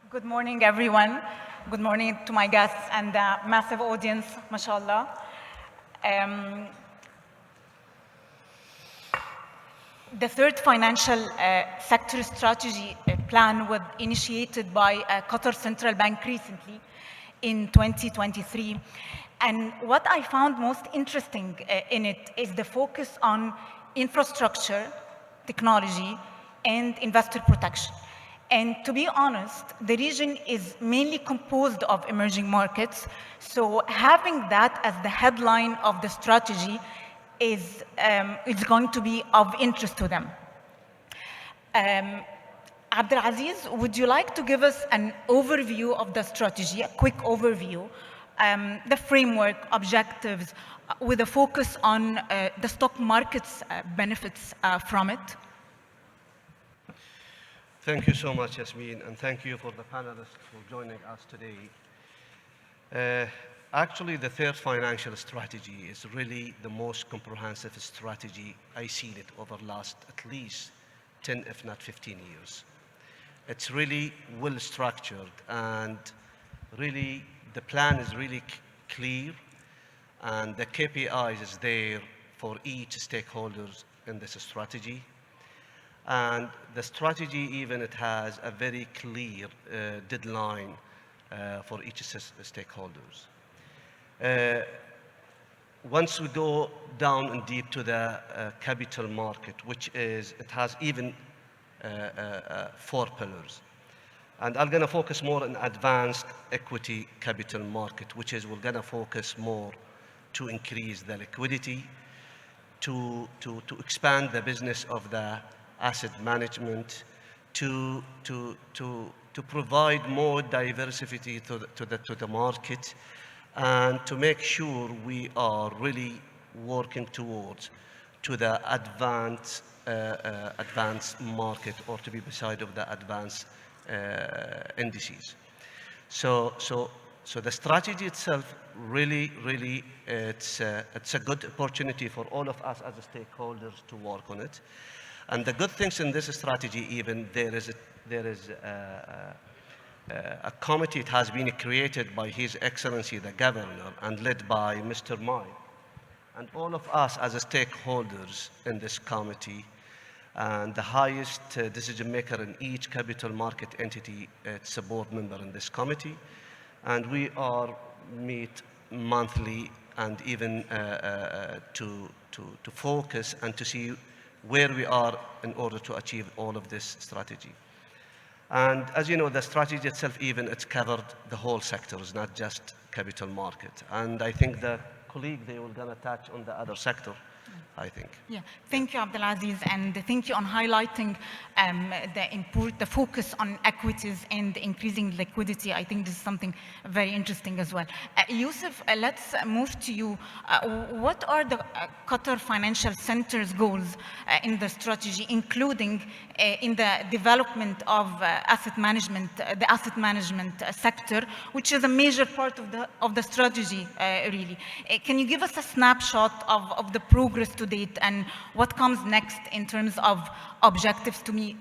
Good morning, everyone. Good morning to my guests and the massive audience, mashallah. The third financial sector strategy plan was initiated by Qatar Central Bank recently in 2023. And what I found most interesting in it is the focus on infrastructure, technology, and investor protection. And to be honest, the region is mainly composed of emerging markets. So having that as the headline of the strategy is going to be of interest to them. Abdulaziz, would you like to give us an overview of the strategy, a quick overview, the framework, objectives, with a focus on the stock market's benefits from it? Thank you so much, Yasmine, and thank you for the panelists for joining us today. Actually, the third financial strategy is really the most comprehensive strategy I've seen it over the last at least 10, if not 15 years. It's really well structured, and really the plan is really clear, and the KPIs is there for each stakeholders in this strategy. And the strategy even, it has a very clear deadline for each stakeholders. Once we go down and deep to the capital market, which is, it has even 4 pillars. And I'm gonna focus more on advanced equity capital market, which is we're gonna focus more to increase the liquidity, to expand the business of the asset management, to provide more diversity to the market, and to make sure we are really working towards to the advanced market, or to be beside of the advanced indices. So the strategy itself really it's a good opportunity for all of us as stakeholders to work on it. And the good things in this strategy, even there is a committee that has been created by His Excellency the Governor and led by Mr. Mai. And all of us as stakeholders in this committee, and the highest decision maker in each capital market entity, it's a board member in this committee. And we are meet monthly, and even to focus and to see where we are in order to achieve all of this strategy. And as you know, the strategy itself, even it's covered the whole sectors, not just capital market. And I think the colleague, they will gonna touch on the other sector, I think. Yeah, thank you, Abdulaziz, and thank you on highlighting the focus on equities and increasing liquidity. I think this is something very interesting as well. Yousuf, let's move to you. What are the Qatar Financial Center's goals in the strategy, including in the development of asset management, the asset management sector, which is a major part of the strategy, really? Can you give us a snapshot of the progress to date and what comes next in terms of objectives to be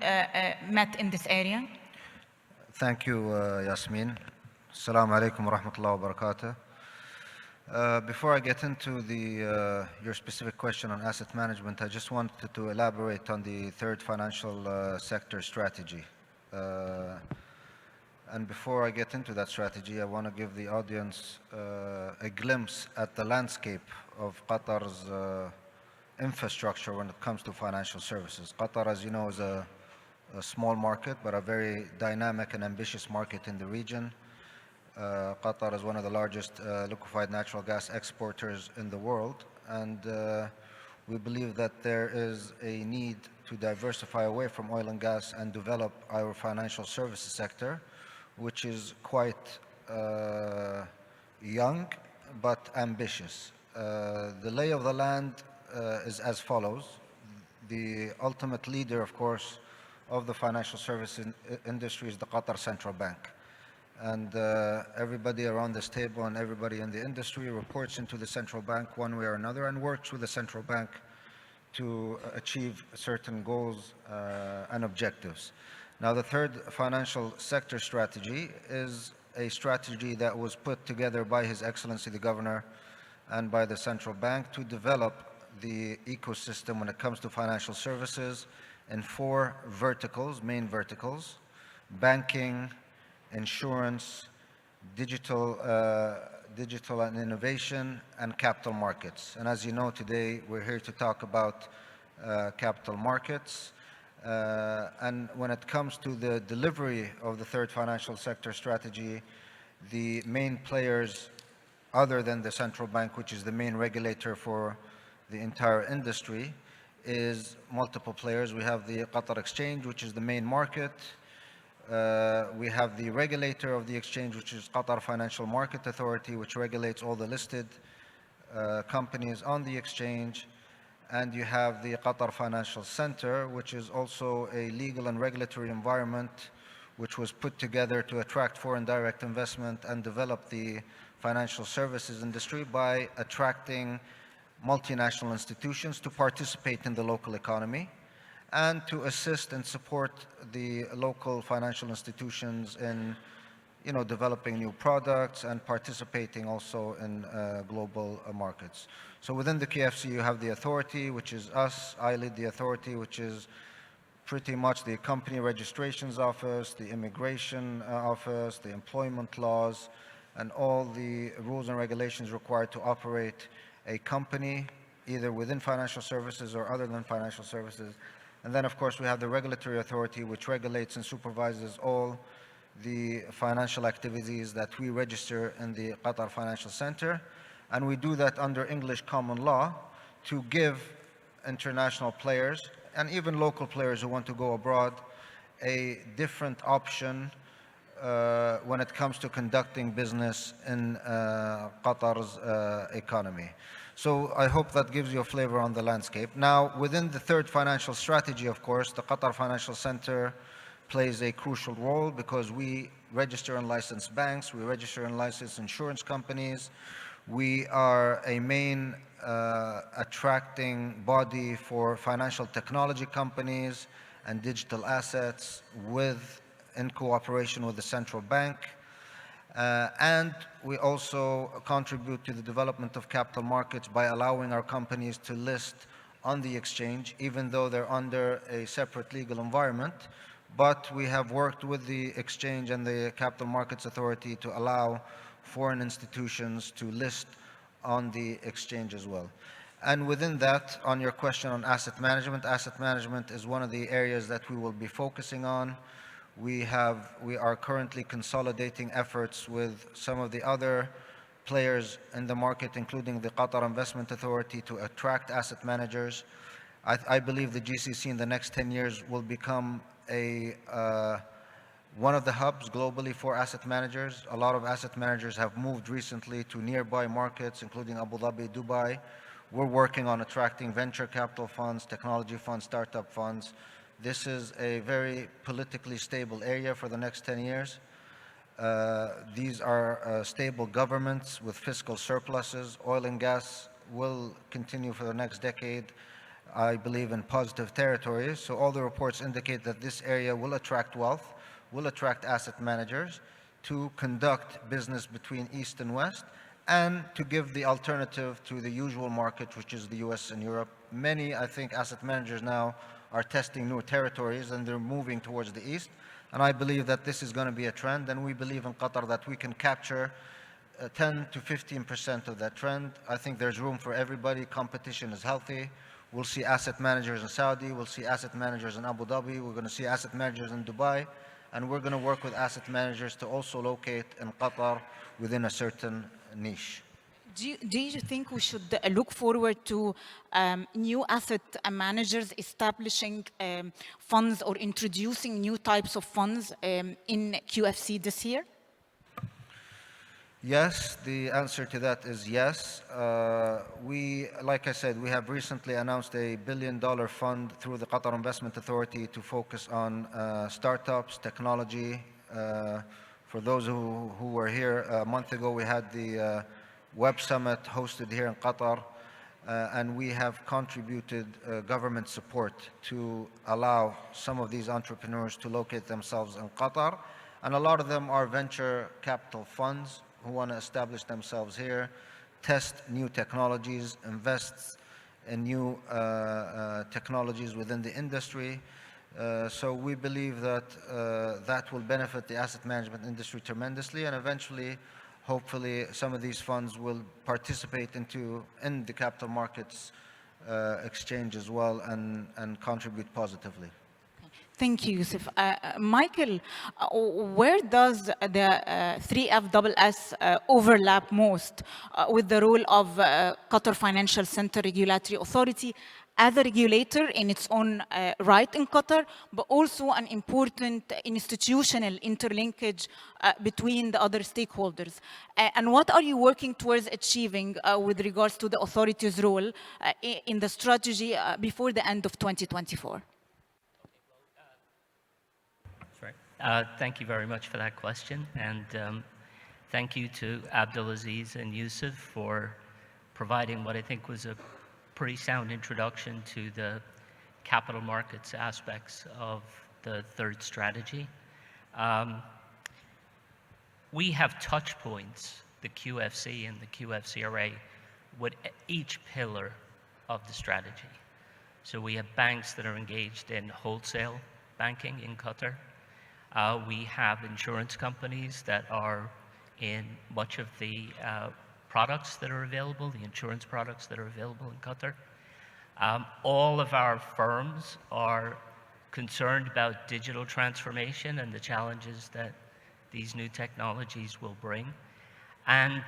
met in this area? Thank you, Yasmine. Assalamu alaikum wa rahmatullahi wa barakatuh. Before I get into your specific question on asset management, I just wanted to elaborate on the third financial sector strategy. And before I get into that strategy, I want to give the audience a glimpse at the landscape of Qatar's infrastructure when it comes to financial services. Qatar, as you know, is a small market, but a very dynamic and ambitious market in the region. Qatar is one of the largest liquefied natural gas exporters in the world, and we believe that there is a need to diversify away from oil and gas and develop our financial services sector, which is quite young but ambitious. The lay of the land is as follows. The ultimate leader, of course, of the financial services industry is the Qatar Central Bank. And everybody around this table and everybody in the industry reports into the central bank one way or another and works with the central bank to achieve certain goals and objectives. Now, the third financial sector strategy is a strategy that was put together by His Excellency the Governor and by the Central Bank to develop the ecosystem when it comes to financial services in four verticals, main verticals: banking, insurance, digital and innovation, and capital markets. And as you know, today we're here to talk about capital markets. And when it comes to the delivery of the third financial sector strategy, the main players, other than the central bank, which is the main regulator for the entire industry, is multiple players. We have the Qatar Exchange, which is the main market. We have the regulator of the exchange, which is Qatar Financial Market Authority, which regulates all the listed companies on the exchange. And you have the Qatar Financial Center, which is also a legal and regulatory environment which was put together to attract foreign direct investment and develop the financial services industry by attracting multinational institutions to participate in the local economy and to assist and support the local financial institutions in, developing new products and participating also in global markets. So within the KFC, you have the authority, which is us. I lead the authority, which is pretty much the company registrations office, the immigration office, the employment laws, and all the rules and regulations required to operate a company, either within financial services or other than financial services. And then, of course, we have the regulatory authority, which regulates and supervises all the financial activities that we register in the Qatar Financial Center. And we do that under English common law to give international players and even local players who want to go abroad a different option when it comes to conducting business in Qatar's economy. So I hope that gives you a flavor on the landscape. Now, within the third financial strategy, of course, the Qatar Financial Center plays a crucial role because we register and license banks, we register and license insurance companies. We are a main attracting body for financial technology companies and digital assets in cooperation with the central bank. And we also contribute to the development of capital markets by allowing our companies to list on the exchange, even though they're under a separate legal environment. But we have worked with the exchange and the Capital Markets Authority to allow foreign institutions to list on the exchange as well. And within that, on your question on asset management is one of the areas that we will be focusing on. We are currently consolidating efforts with some of the other players in the market, including the Qatar Investment Authority, to attract asset managers. I believe the GCC in the next 10 years will become one of the hubs globally for asset managers. A lot of asset managers have moved recently to nearby markets, including Abu Dhabi, Dubai. We're working on attracting venture capital funds, technology funds, startup funds. This is a very politically stable area for the next 10 years. These are stable governments with fiscal surpluses. Oil and gas will continue for the next decade, I believe, in positive territories. So all the reports indicate that this area will attract wealth, will attract asset managers to conduct business between East and West, and to give the alternative to the usual market, which is the US and Europe. Many, I think, asset managers now are testing new territories and they're moving towards the East. And I believe that this is going to be a trend, and we believe in Qatar that we can capture 10 to 15% of that trend. I think there's room for everybody. Competition is healthy. We'll see asset managers in Saudi, we'll see asset managers in Abu Dhabi, we're going to see asset managers in Dubai, and we're going to work with asset managers to also locate in Qatar within a certain niche. Do you think we should look forward to new asset managers establishing funds or introducing new types of funds in QFC this year? Yes, the answer to that is yes. Like I said, we have recently announced a $1 billion fund through the Qatar Investment Authority to focus on startups, technology. For those who were here a month ago, we had the Web Summit hosted here in Qatar. and we have contributed government support to allow some of these entrepreneurs to locate themselves in Qatar. And a lot of them are venture capital funds who want to establish themselves here, test new technologies, invest in new technologies within the industry. So we believe that that will benefit the asset management industry tremendously, and eventually, hopefully, some of these funds will participate in the capital markets exchange as well and contribute positively. Thank you, Yousuf. Michael, where does the 3FSS overlap most with the role of Qatar Financial Center Regulatory Authority as a regulator in its own right in Qatar, but also an important institutional interlinkage between the other stakeholders? And what are you working towards achieving with regards to the authority's role in the strategy before the end of 2024? Thank you very much for that question, and thank you to Abdulaziz and Yousuf for providing what I think was a pretty sound introduction to the capital markets aspects of the third strategy. We have touch points, the QFC and the QFCRA, with each pillar of the strategy. So we have banks that are engaged in wholesale banking in Qatar. We have insurance companies that are in much of the products that are available, the insurance products that are available in Qatar. All of our firms are concerned about digital transformation and the challenges that these new technologies will bring. And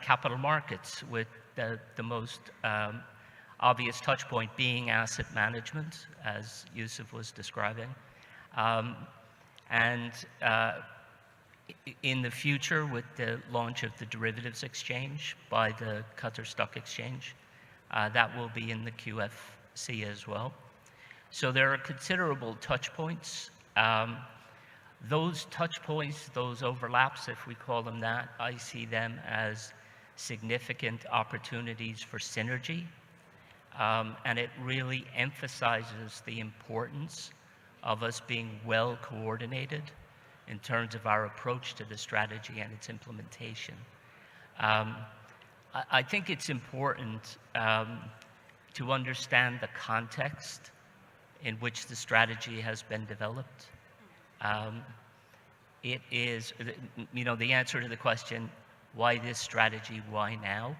capital markets, with the most obvious touch point being asset management, as Yousuf was describing. And in the future, with the launch of the derivatives exchange by the Qatar Stock Exchange, that will be in the QFC as well. So there are considerable touch points. Those touch points, those overlaps, if we call them that, I see them as significant opportunities for synergy. And it really emphasizes the importance of us being well coordinated in terms of our approach to the strategy and its implementation. I think it's important to understand the context in which the strategy has been developed. It is, the answer to the question, why this strategy, why now?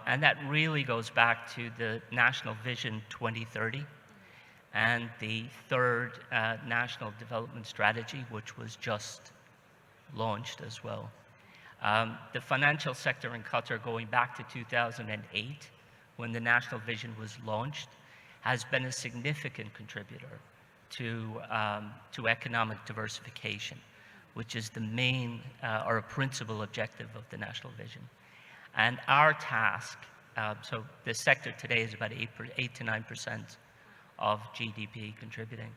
And that really goes back to the National Vision 2030 and the third National Development Strategy, which was just launched as well. The financial sector in Qatar, going back to 2008, when the National Vision was launched, has been a significant contributor to economic diversification, which is the main or a principal objective of the National Vision. And our task, so the sector today is about 8 to 9% of GDP contributing.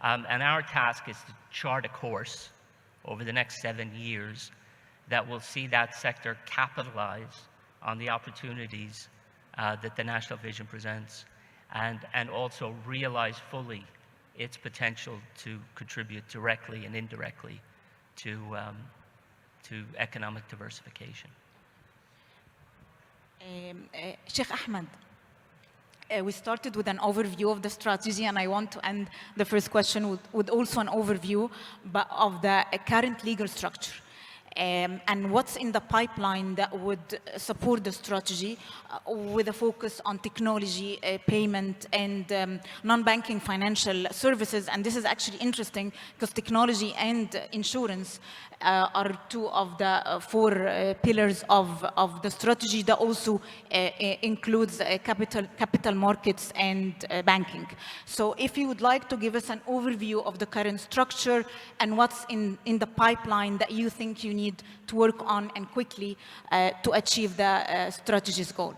And our task is to chart a course over the next 7 years that will see that sector capitalize on the opportunities that the National Vision presents, and also realize fully its potential to contribute directly and indirectly to economic diversification. Sheikh Ahmed, we started with an overview of the strategy, and I want to end the first question with also an overview of the current legal structure. And what's in the pipeline that would support the strategy with a focus on technology, payment, and non-banking financial services. And this is actually interesting because technology and insurance are two of the four pillars of the strategy that also includes capital markets and banking. So if you would like to give us an overview of the current structure and what's in the pipeline that you think you need to work on and quickly to achieve the strategy's goals.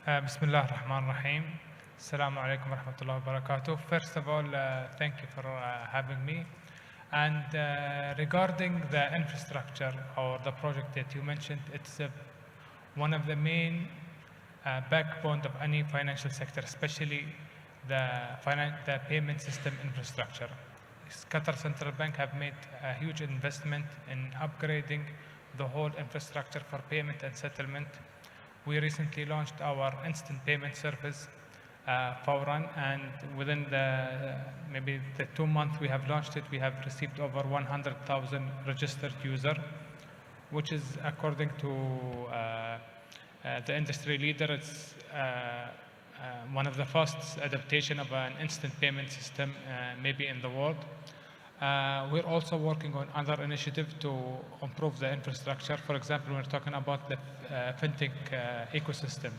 Bismillah ar-Rahman ar-Rahim. Assalamu alaikum wa rahmatullahi wa barakatuh. First of all, thank you for having me. And regarding the infrastructure or the project that you mentioned, it's one of the main backbone of any financial sector, especially the payment system infrastructure. Qatar Central Bank have made a huge investment in upgrading the whole infrastructure for payment and settlement. We recently launched our instant payment service, Fawran, and within maybe the 2 months we have launched it, we have received over 100,000 registered users, which is, according to the industry leader, it's one of the fastest adaptation of an instant payment system maybe in the world. We're also working on other initiatives to improve the infrastructure. For example, we're talking about the fintech ecosystem.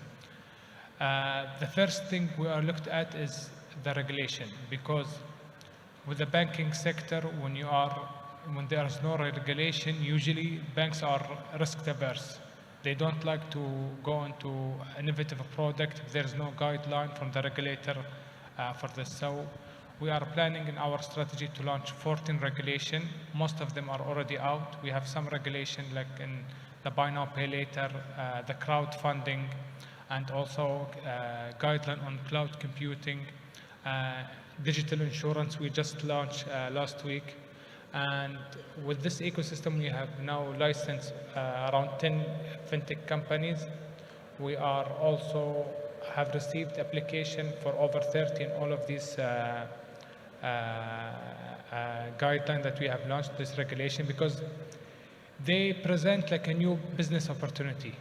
The first thing we are looked at is the regulation, because with the banking sector, when there is no regulation, usually banks are risk averse. They don't like to go into innovative product if there is no guideline from the regulator for this. So we are planning in our strategy to launch 14 regulation. Most of them are already out. We have some regulation like in the buy now, pay later, the crowdfunding, and also guideline on cloud computing, digital insurance we just launched last week. And with this ecosystem, we have now licensed around 10 fintech companies. We are also have received application for over 30 in all of these guidelines that we have launched, this regulation, because they present like a new business opportunity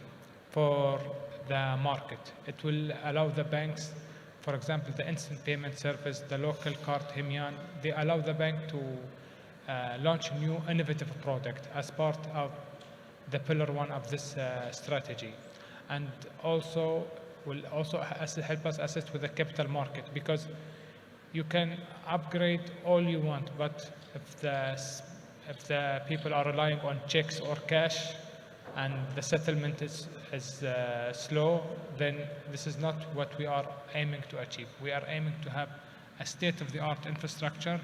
for the market. It will allow the banks, for example, the instant payment service, the local card, Himyan, they allow the bank to launch a new innovative product as part of the pillar one of this strategy. And also will also help us assist with the capital market, because you can upgrade all you want, but if the people are relying on checks or cash and the settlement is slow, then this is not what we are aiming to achieve. We are aiming to have a state-of-the-art infrastructure,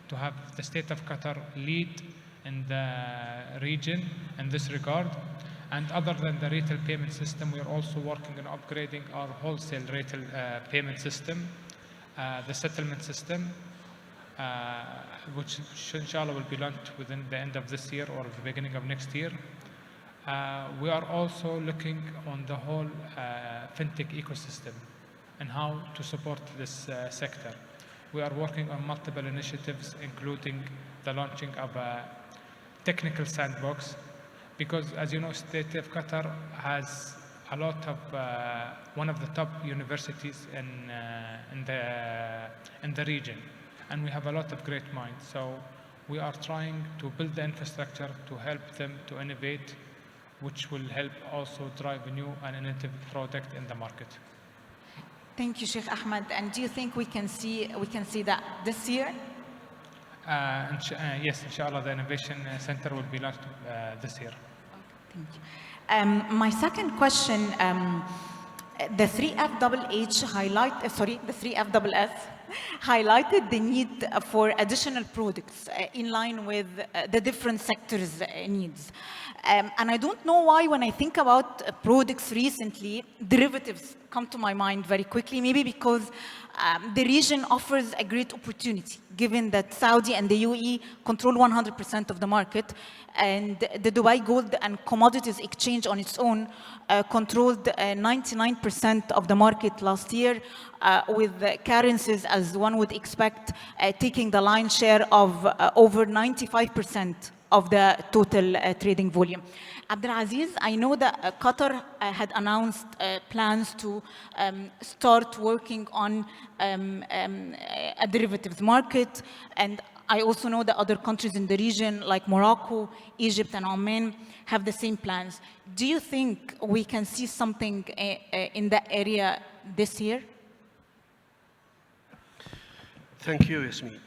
to have the state of Qatar lead in the region in this regard. And other than the retail payment system, we are also working on upgrading our wholesale retail payment system, the settlement system, which inshallah will be launched within the end of this year or the beginning of next year. We are also looking on the whole fintech ecosystem and how to support this sector. We are working on multiple initiatives, including the launching of a technical sandbox, because as you know, State of Qatar has a lot of one of the top universities in the region, and we have a lot of great minds. So we are trying to build the infrastructure to help them to innovate, which will help also drive a new and innovative product in the market. Thank you, Sheikh Ahmed. And do you think we can see that this year? Yes, inshallah, the innovation center will be launched this year. Okay, thank you. My second question, the 3FSS highlighted the need for additional products in line with the different sectors' needs. And I don't know why, when I think about products recently, derivatives come to my mind very quickly, maybe because the region offers a great opportunity, given that Saudi and the UAE control 100% of the market, and the Dubai Gold and Commodities Exchange on its own controlled 99% of the market last year, with currencies, as one would expect, taking the lion's share of over 95% of the total trading volume. Abdulaziz, I know that Qatar had announced plans to start working on a derivatives market, and I also know that other countries in the region, like Morocco, Egypt, and Oman, have the same plans. Do you think we can see something in that area this year? Thank you, Yasmine.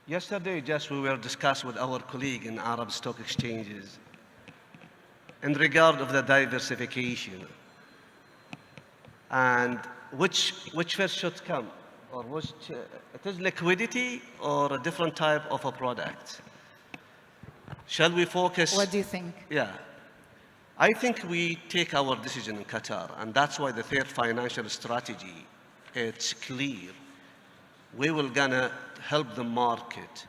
Yesterday, just we were discussing with our colleague in Arab stock exchanges in regard of the diversification and which first should come, or which it is liquidity or a different type of a product. Shall we focus? What do you think? Yeah. I think we take our decision in Qatar, and that's why the third financial strategy, it's clear. We will gonna help the market,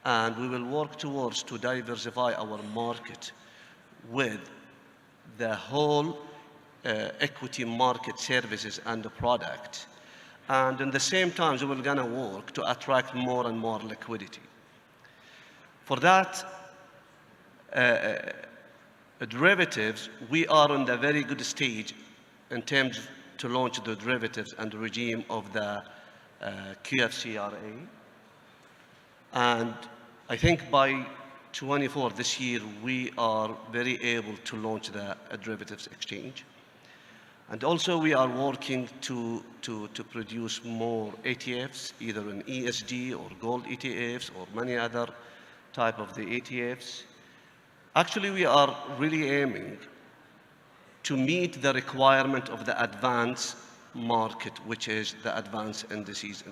and we will work towards to diversify our market with the whole equity market services and the product. And in the same time, we will gonna work to attract more and more liquidity. For that, derivatives, we are on the very good stage in terms to launch the derivatives and the regime of the QFCRA. And I think by 24 this year, we are very able to launch the derivatives exchange. And also we are working to produce more ETFs, either in ESG or gold ETFs or many other type of the ETFs. Actually, we are really aiming to meet the requirement of the advanced market, which is the advanced indices.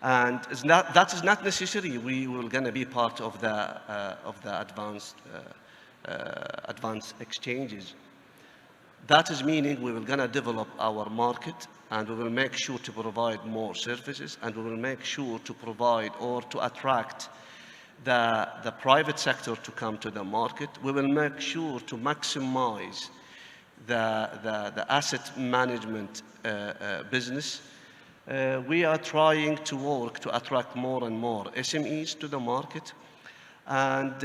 And that is not necessary. We will gonna be part of the advanced exchanges. That is meaning we will gonna develop our market, and we will make sure to provide more services, and we will make sure to provide or to attract the private sector to come to the market. We will make sure to maximize the asset management business. We are trying to work to attract more and more SMEs to the market, and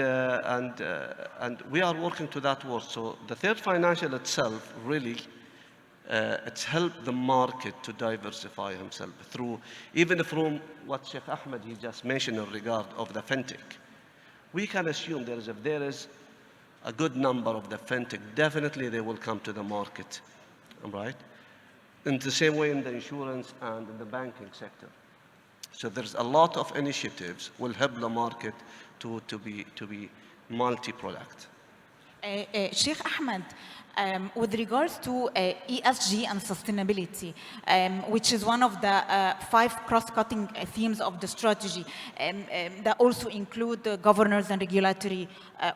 we are working to that work. So the third financial itself really, it's helped the market to diversify himself through, even from what Sheikh Ahmed he just mentioned in regard of the fintech. We can assume if there is a good number of the fintech, definitely they will come to the market, right? In the same way in the insurance and in the banking sector. So there's a lot of initiatives will help the market to be multi-product. Sheikh Ahmed, with regards to ESG and sustainability, which is one of the 5 cross-cutting themes of the strategy, that also include the governance and regulatory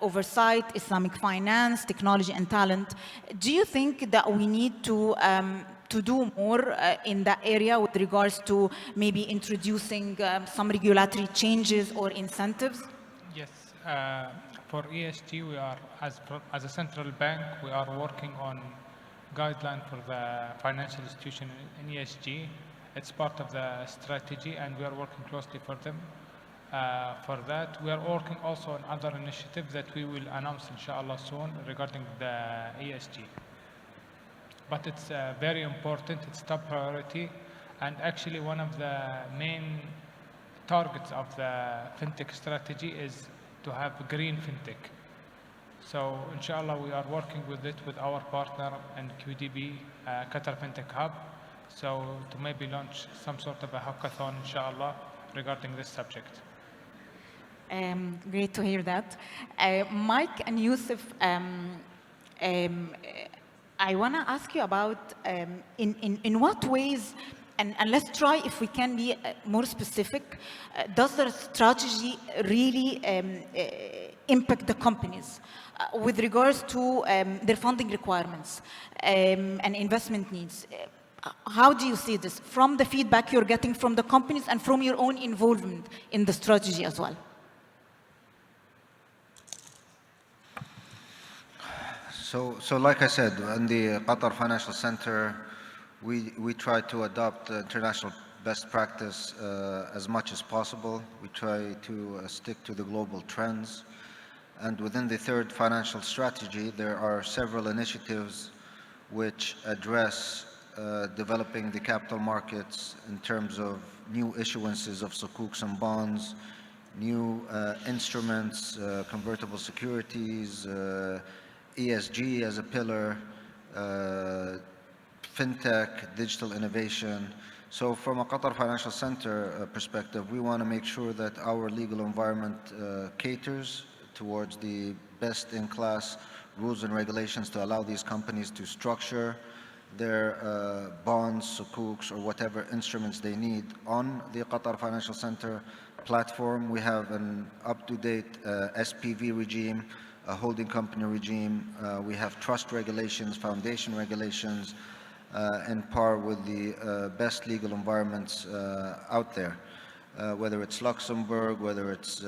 oversight, Islamic finance, technology and talent. Do you think that we need to do more in that area with regards to maybe introducing some regulatory changes or incentives? Yes. For ESG, we are, as a central bank, we are working on guideline for the financial institution in ESG. It's part of the strategy, and we are working closely for them. For that, we are working also on other initiatives that we will announce, inshallah, soon regarding the ESG. But it's very important, it's top priority, and actually one of the main targets of the fintech strategy is to have green fintech. So inshallah we are working with it with our partner and QDB, Qatar Fintech Hub, so to maybe launch some sort of a hackathon inshallah regarding this subject. Great to hear that. Mike and Yousuf, I want to ask you about in what ways, and let's try if we can be more specific, does the strategy really impact the companies with regards to their funding requirements and investment needs? How do you see this from the feedback you're getting from the companies and from your own involvement in the strategy as well? So like I said, in the Qatar Financial Center, we try to adopt international best practice as much as possible. We try to stick to the global trends. And within the third financial strategy, there are several initiatives which address developing the capital markets in terms of new issuances of sukuks and bonds, new instruments, convertible securities, ESG as a pillar, fintech, digital innovation. So from a Qatar Financial Center perspective, we want to make sure that our legal environment caters towards the best-in-class rules and regulations to allow these companies to structure their bonds, sukuks, or whatever instruments they need on the Qatar Financial Center platform. We have an up-to-date SPV regime a holding company regime. We have trust regulations, foundation regulations, in par with the best legal environments out there. Whether it's Luxembourg, whether it's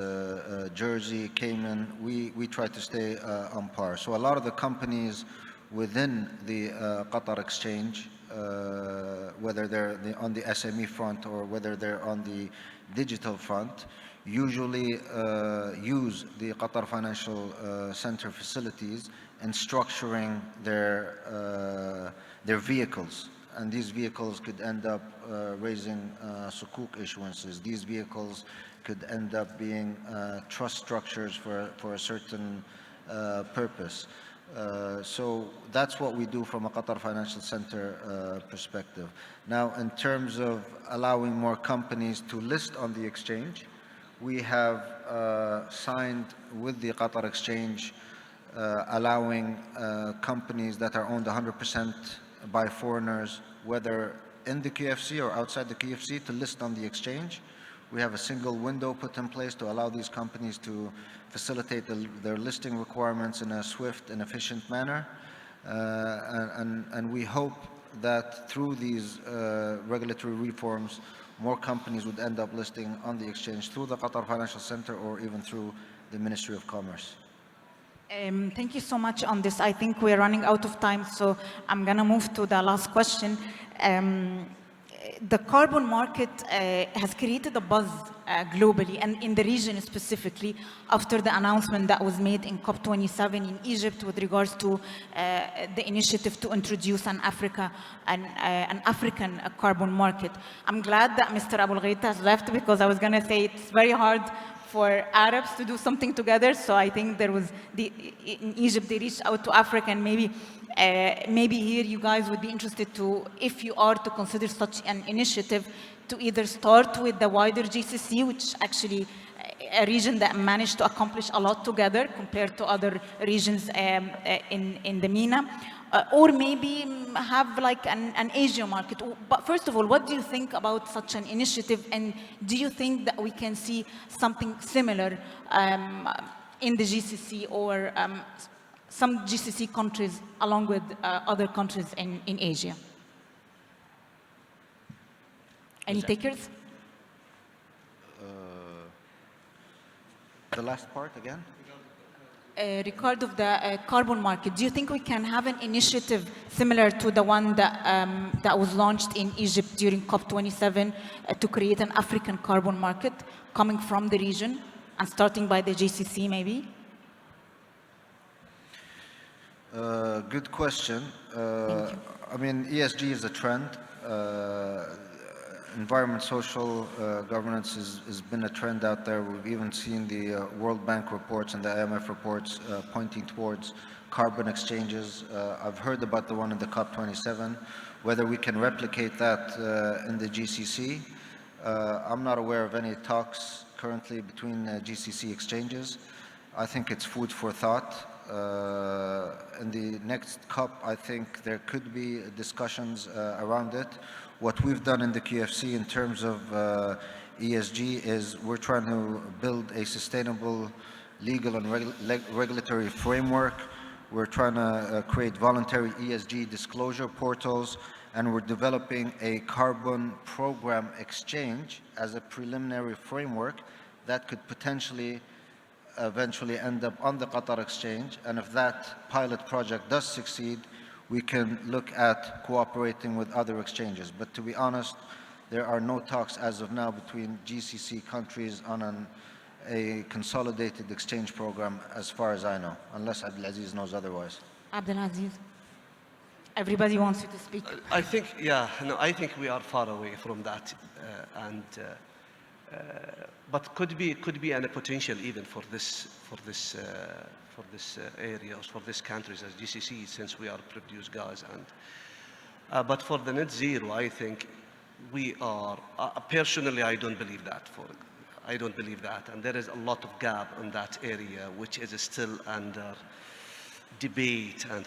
Jersey, Cayman, we try to stay on par. So a lot of the companies within the Qatar exchange, whether they're on the SME front or whether they're on the digital front, usually use the Qatar Financial Center facilities in structuring their vehicles. And these vehicles could end up raising sukuk issuances. These vehicles could end up being trust structures for a certain purpose. So that's what we do from a Qatar Financial Center perspective. Now, in terms of allowing more companies to list on the exchange, we have signed with the Qatar Exchange allowing companies that are owned 100% by foreigners, whether in the QFC or outside the QFC, to list on the exchange. We have a single window put in place to allow these companies to facilitate their listing requirements in a swift and efficient manner. And we hope that through these regulatory reforms, more companies would end up listing on the exchange through the Qatar Financial Center or even through the Ministry of Commerce. Thank you so much on this. I think we're running out of time, so I'm going to move to the last question. The carbon market has created a buzz globally and in the region specifically after the announcement that was made in COP27 in Egypt with regards to the initiative to introduce an African carbon market. I'm glad that Mr. Al-Jaida has left, because I was going to say it's very hard for Arabs to do something together. So I think there was in Egypt they reached out to Africa, and maybe here you guys would be interested to, if you are to consider such an initiative, to either start with the wider GCC, which actually a region that managed to accomplish a lot together compared to other regions in the MENA, or maybe have like an Asia market. But first of all, what do you think about such an initiative, and do you think that we can see something similar in the GCC or some GCC countries along with other countries in Asia? Any takers? The last part again? Regard of the carbon market, do you think we can have an initiative similar to the one that was launched in Egypt during COP27 to create an African carbon market coming from the region and starting by the GCC maybe? Good question. I mean, ESG is a trend. Environment, social governance has been a trend out there. We've even seen the World Bank reports and the IMF reports pointing towards carbon exchanges. I've heard about the one in the COP27. Whether we can replicate that in the GCC, I'm not aware of any talks currently between GCC exchanges. I think it's food for thought. In the next COP, I think there could be discussions around it. What we've done in the QFC in terms of ESG is we're trying to build a sustainable legal and regulatory framework. We're trying to create voluntary ESG disclosure portals, and we're developing a carbon program exchange as a preliminary framework that could potentially eventually end up on the Qatar exchange. And if that pilot project does succeed, we can look at cooperating with other exchanges. But to be honest, there are no talks as of now between GCC countries on a consolidated exchange program as far as I know, unless Abdulaziz knows otherwise. Abdulaziz, everybody wants you to speak. I think, yeah, no, I think we are far away from that, but could be a potential even for this areas, for these countries as GCC, since we are produced guys. And but for the net zero, I think we are personally, I don't believe that. And there is a lot of gap in that area, which is still under debate. And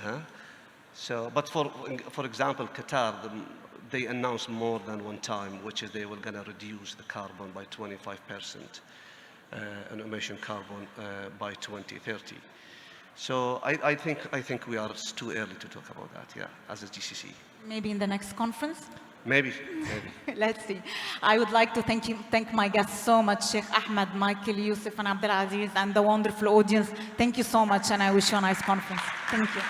so, but for example, Qatar, they announced more than one time, which is they were going to reduce the carbon by 25%, emission carbon by 2030. So I think we are too early to talk about that, yeah, as a GCC. Maybe in the next conference? Maybe. Let's see. I would like to thank my guests so much, Sheikh Ahmed, Michael, Yousuf, and Abdulaziz, and the wonderful audience. Thank you so much, and I wish you a nice conference. Thank you.